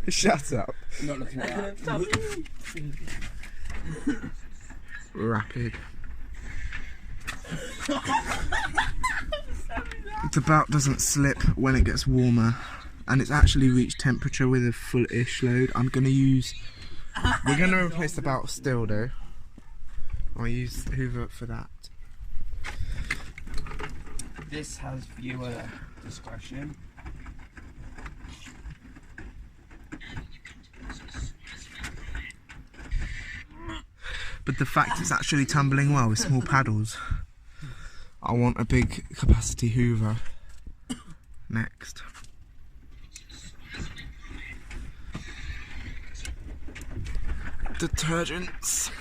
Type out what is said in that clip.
Shut up. I'm not looking at that. Rapid. The belt doesn't slip when it gets warmer, and it's actually reached temperature with a full-ish load. We're going to replace the belt still though. I'll use hoover for that. This has viewer discretion. But the fact it's actually tumbling well with small paddles. I want a big capacity hoover next. Detergents.